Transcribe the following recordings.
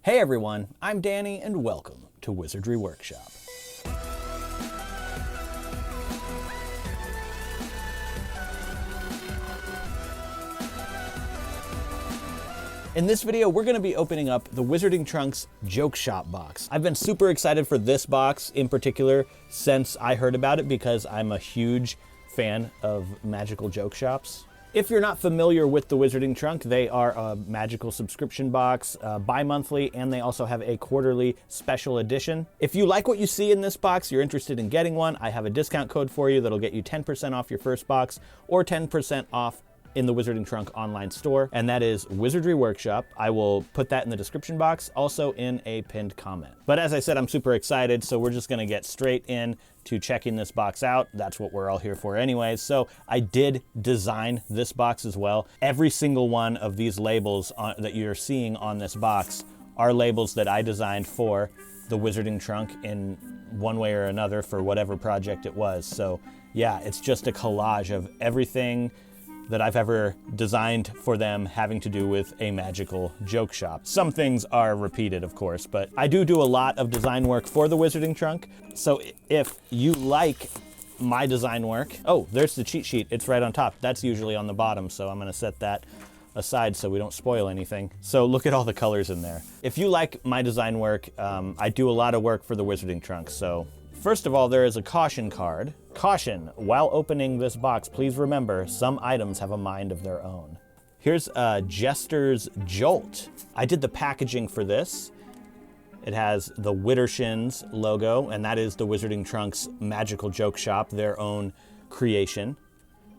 Hey everyone, I'm Danny and welcome to Wizardry Workshop. In this video, we're going to be opening up the Wizarding Trunks Joke Shop box. I've been super excited for this box in particular since I heard about it because I'm a huge fan of magical joke shops. If you're not familiar with the Wizarding Trunk, they are a magical subscription box, bi-monthly, and they also have a quarterly special edition. If you like what you see in this box, you're interested in getting one, I have a discount code for you that'll get you 10% off your first box or 10% off in the Wizarding Trunk online store, and that is Wizardry Workshop. I will put that in the description box, also in a pinned comment. But as I said, I'm super excited, so we're just gonna get straight in to checking this box out. That's what we're all here for anyways. So I did design this box as well. Every single one of these labels that you're seeing on this box are labels that I designed for the Wizarding Trunk in one way or another for whatever project it was. So yeah, it's just a collage of everything that I've ever designed for them having to do with a magical joke shop. Some things are repeated, of course, but I do a lot of design work for the Wizarding Trunk. So if you like my design work, oh, there's the cheat sheet. It's right on top. That's usually on the bottom, so I'm gonna set that aside so we don't spoil anything. So look at all the colors in there. If you like my design work, I do a lot of work for the Wizarding Trunk. So first of all, there is a caution card. Caution, while opening this box, please remember some items have a mind of their own. Here's a Jester's Jolt. I did the packaging for this. It has the Widdershins logo, and that is the Wizarding Trunk's magical joke shop, their own creation.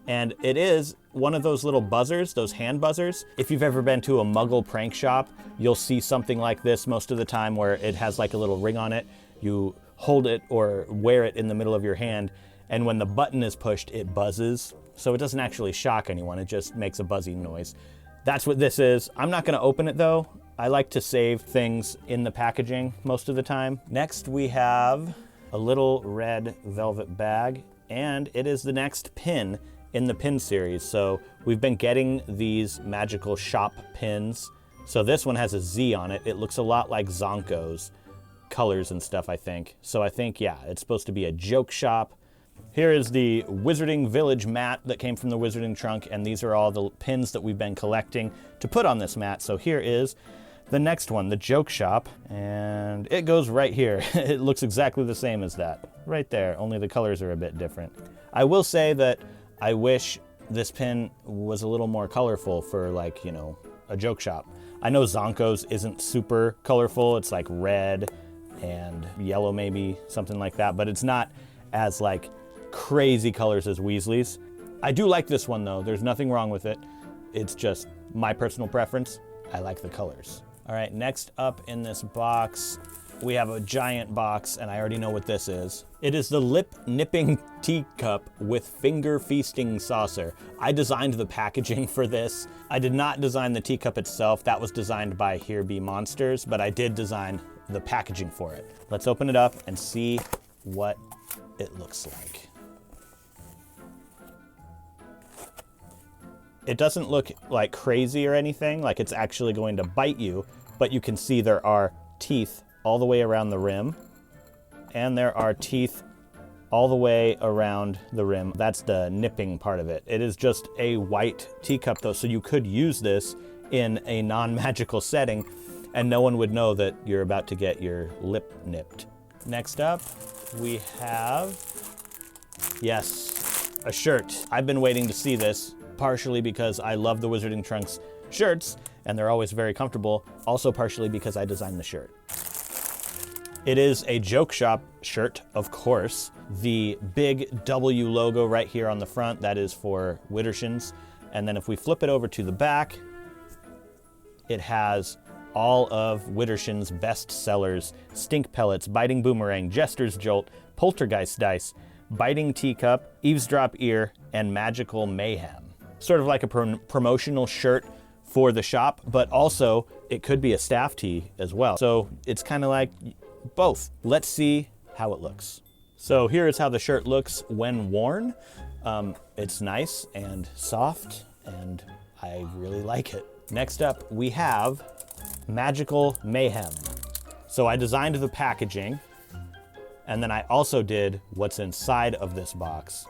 And it is one of those little buzzers, those hand buzzers. If you've ever been to a Muggle prank shop, you'll see something like this most of the time where it has like a little ring on it. You hold it or wear it in the middle of your hand, and when the button is pushed, it buzzes. So it doesn't actually shock anyone, it just makes a buzzing noise. That's what this is. I'm not gonna open it though. I like to save things in the packaging most of the time. Next we have a little red velvet bag, and it is the next pin in the pin series. So we've been getting these magical shop pins. So this one has a Z on it. It looks a lot like Zonko's colors and stuff, I think. So I think, yeah, it's supposed to be a joke shop. Here is the Wizarding Village mat that came from the Wizarding Trunk, and these are all the pins that we've been collecting to put on this mat. So here is the next one, the joke shop, and it goes right here. It looks exactly the same as that, right there, only the colors are a bit different. I will say that I wish this pin was a little more colorful for, like, you know, a joke shop. I know Zonko's isn't super colorful, it's like red and yellow maybe, something like that, but it's not as like crazy colors as Weasley's. I do like this one though, there's nothing wrong with it. It's just my personal preference. I like the colors. All right, next up in this box, we have a giant box, and I already know what this is. It is the lip nipping teacup with finger feasting saucer. I designed the packaging for this. I did not design the teacup itself. That was designed by Here Be Monsters, but I did design the packaging for it. Let's open it up and see what it looks like. It doesn't look like crazy or anything, like it's actually going to bite you, but you can see there are teeth all the way around the rim, and there are teeth all the way around the rim. That's the nipping part of it. It is just a white teacup though, so you could use this in a non-magical setting and no one would know that you're about to get your lip nipped. Next up, we have, yes, a shirt. I've been waiting to see this, partially because I love the Wizarding Trunks shirts, and they're always very comfortable, also partially because I designed the shirt. It is a joke shop shirt, of course. The big W logo right here on the front, that is for Widdershins. And then if we flip it over to the back, it has all of Widdershins' best sellers: Stink Pellets, Biting Boomerang, Jester's Jolt, Poltergeist Dice, Biting Teacup, Eavesdrop Ear, and Magical Mayhem. Sort of like a promotional shirt for the shop, but also it could be a staff tee as well. So it's kind of like both. Let's see how it looks. So here is how the shirt looks when worn. It's nice and soft, and I really like it. Next up, we have Magical Mayhem. So I designed the packaging, and then I also did what's inside of this box.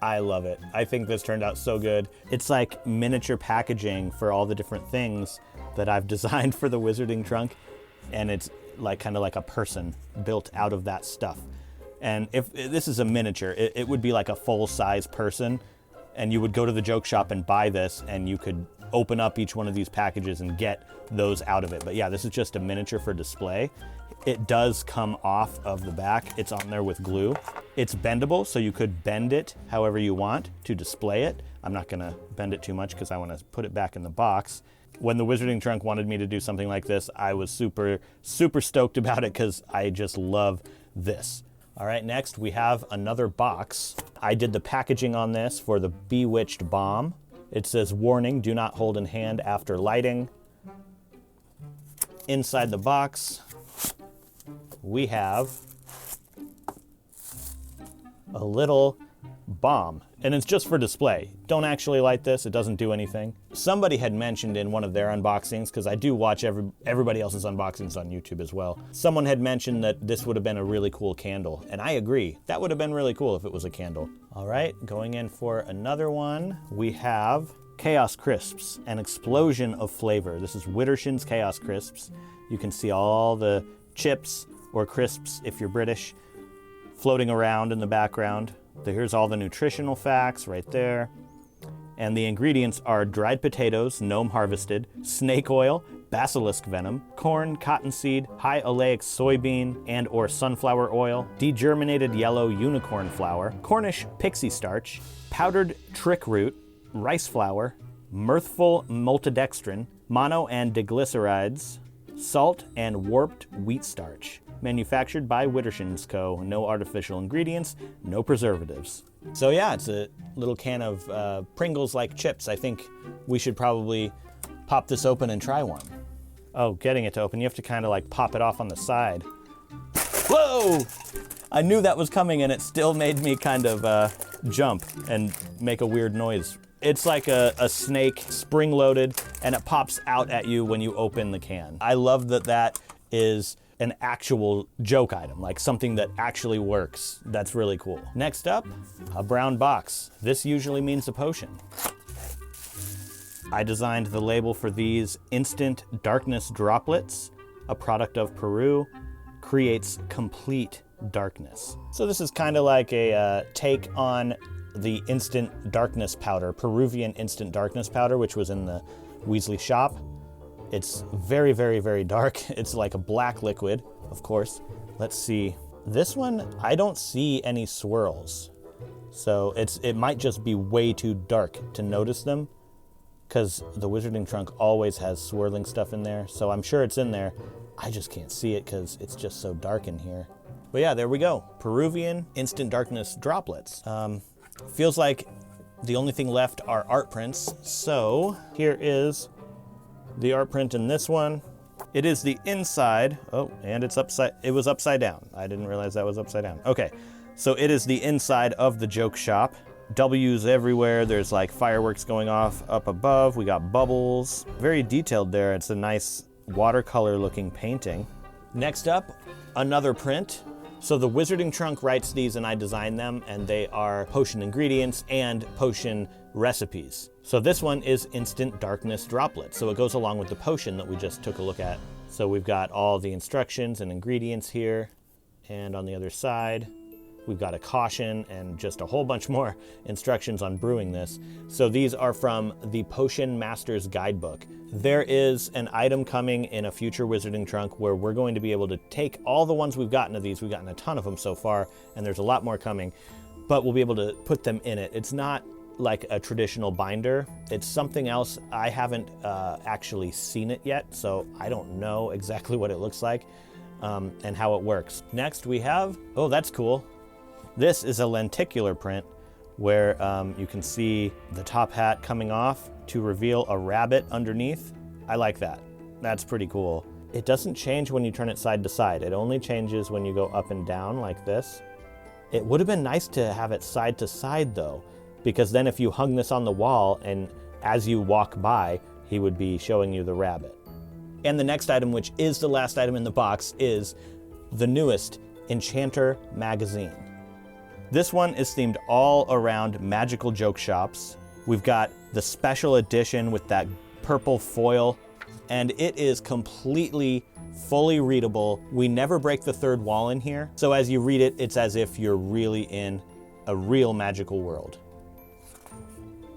I love it. I think this turned out so good. It's like miniature packaging for all the different things that I've designed for the Wizarding Trunk, and it's like kind of like a person built out of that stuff. And if this is a miniature, it would be like a full-size person, and you would go to the joke shop and buy this, and you could open up each one of these packages and get those out of it. But yeah, this is just a miniature for display. It does come off of the back. It's on there with glue. It's bendable, so you could bend it however you want to display it. I'm not gonna bend it too much because I wanna put it back in the box. When the Wizarding Trunk wanted me to do something like this, I was super, super stoked about it because I just love this. All right, next we have another box. I did the packaging on this for the Bewitched Bomb. It says, warning, do not hold in hand after lighting. Inside the box, we have a little bomb, and it's just for display. Don't actually light this, it doesn't do anything. Somebody had mentioned in one of their unboxings, because I do watch everybody else's unboxings on YouTube as well. Someone had mentioned that this would have been a really cool candle, and I agree. That would have been really cool if it was a candle. All right, going in for another one, we have Chaos Crisps, an explosion of flavor. This is Widdershin's Chaos Crisps. You can see all the chips, or crisps if you're British, floating around in the background. Here's all the nutritional facts right there. And the ingredients are dried potatoes, gnome harvested, snake oil, basilisk venom, corn, cottonseed, high oleic soybean and or sunflower oil, degerminated yellow unicorn flour, Cornish pixie starch, powdered trick root, rice flour, mirthful maltodextrin, mono and diglycerides, salt and warped wheat starch. Manufactured by Widdershin's Co. No artificial ingredients, no preservatives. So yeah, it's a little can of Pringles-like chips. I think we should probably pop this open and try one. Oh, getting it to open, you have to kind of like pop it off on the side. Whoa! I knew that was coming and it still made me kind of jump and make a weird noise. It's like a snake, spring-loaded, and it pops out at you when you open the can. I love that that is an actual joke item, like something that actually works. That's really cool. Next up, a brown box. This usually means a potion. I designed the label for these. Instant Darkness Droplets, a product of Peru, creates complete darkness. So this is kind of like a take on the Instant Darkness Powder, Peruvian Instant Darkness Powder, which was in the Weasley shop. It's very, very, very dark. It's like a black liquid, of course. Let's see. This one, I don't see any swirls. So it might just be way too dark to notice them, because the Wizarding Trunk always has swirling stuff in there. So I'm sure it's in there. I just can't see it because it's just so dark in here. But yeah, there we go. Peruvian Instant Darkness Droplets. Feels like the only thing left are art prints. So here is the art print in this one. It is the inside. Oh, and it was upside down. I didn't realize that was upside down. Okay, so it is the inside of the joke shop. W's everywhere. There's like fireworks going off up above. We got bubbles. Very detailed there. It's a nice watercolor looking painting. Next up, another print. So the Wizarding Trunk writes these and I design them, and they are potion ingredients and potion recipes. So this one is Instant Darkness Droplets. So it goes along with the potion that we just took a look at. So we've got all the instructions and ingredients here. And on the other side, we've got a caution and just a whole bunch more instructions on brewing this. So these are from the Potion Master's Guidebook. There is an item coming in a future Wizarding Trunk where we're going to be able to take all the ones we've gotten of these. We've gotten a ton of them so far, and there's a lot more coming, but we'll be able to put them in it. It's not like a traditional binder. It's something else. I haven't actually seen it yet, so I don't know exactly what it looks like and how it works. Next we have, oh, that's cool. This is a lenticular print where you can see the top hat coming off to reveal a rabbit underneath. I like that. That's pretty cool. It doesn't change when you turn it side to side. It only changes when you go up and down like this. It would have been nice to have it side to side though, because then if you hung this on the wall and as you walk by, he would be showing you the rabbit. And the next item, which is the last item in the box, is the newest Enchanter Magazine. This one is themed all around magical joke shops. We've got the special edition with that purple foil, and it is completely fully readable. We never break the third wall in here, so as you read it, it's as if you're really in a real magical world.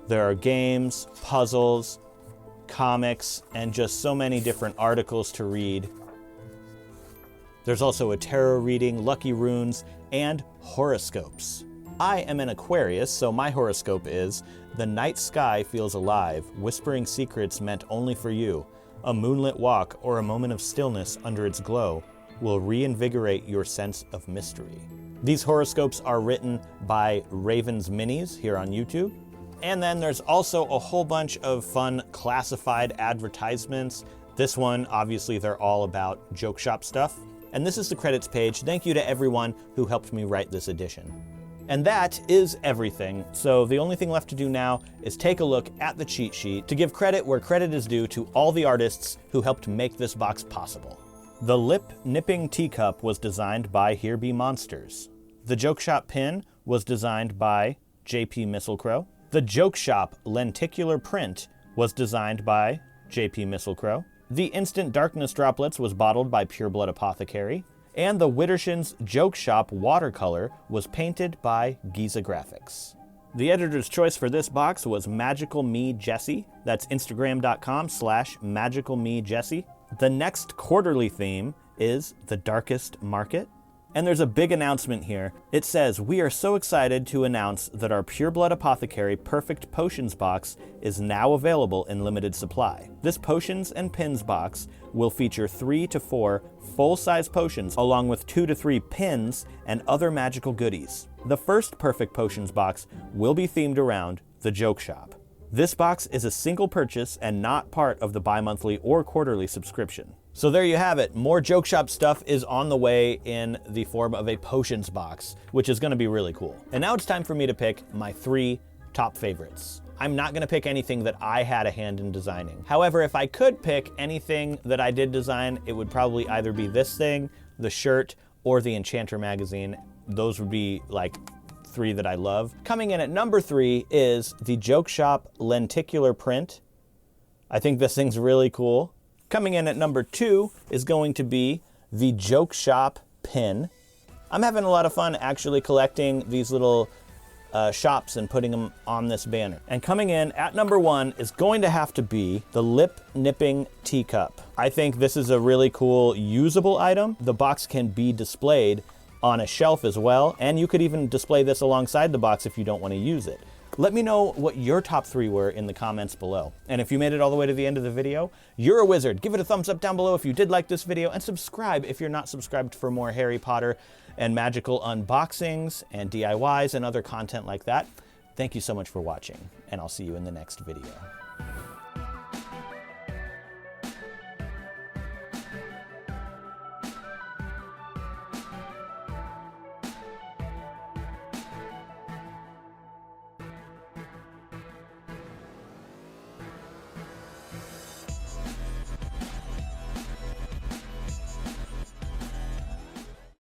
There are games, puzzles, comics, and just so many different articles to read. There's also a tarot reading, lucky runes, and horoscopes. I am an Aquarius, so my horoscope is, the night sky feels alive, whispering secrets meant only for you. A moonlit walk or a moment of stillness under its glow will reinvigorate your sense of mystery. These horoscopes are written by Raven's Minis here on YouTube. And then there's also a whole bunch of fun classified advertisements. This one, obviously, they're all about joke shop stuff. And this is the credits page. Thank you to everyone who helped me write this edition. And that is everything. So the only thing left to do now is take a look at the cheat sheet to give credit where credit is due to all the artists who helped make this box possible. The lip nipping teacup was designed by Here Be Monsters. The joke shop pin was designed by JP Misselcrow. The Joke Shop lenticular print was designed by JP Misselcrow. The Instant Darkness droplets was bottled by Pure Blood Apothecary. And the Widdershins Joke Shop watercolor was painted by Giza Graphics. The editor's choice for this box was Magical Me Jessie. That's Instagram.com/Magical Me Jessie. The next quarterly theme is The Darkest Market. And there's a big announcement here. It says, we are so excited to announce that our Pure Blood Apothecary Perfect Potions box is now available in limited supply. This Potions and Pins box will feature 3 to 4 full-size potions along with 2 to 3 pins and other magical goodies. The first Perfect Potions box will be themed around the joke shop. This box is a single purchase and not part of the bi-monthly or quarterly subscription. So there you have it. More joke shop stuff is on the way in the form of a potions box, which is gonna be really cool. And now it's time for me to pick my 3 top favorites. I'm not gonna pick anything that I had a hand in designing. However, if I could pick anything that I did design, it would probably either be this thing, the shirt, or the Enchanter Magazine. Those would be like 3 that I love. Coming in at number 3 is the Joke Shop lenticular print. I think this thing's really cool. Coming in at number 2 is going to be the Joke Shop pin. I'm having a lot of fun actually collecting these little shops and putting them on this banner. And coming in at number 1 is going to have to be the lip nipping teacup. I think this is a really cool usable item. The box can be displayed on a shelf as well, and you could even display this alongside the box if you don't want to use it. Let me know what your top 3 were in the comments below. And if you made it all the way to the end of the video, you're a wizard. Give it a thumbs up down below if you did like this video, and subscribe if you're not subscribed for more Harry Potter and magical unboxings and DIYs and other content like that. Thank you so much for watching, and I'll see you in the next video.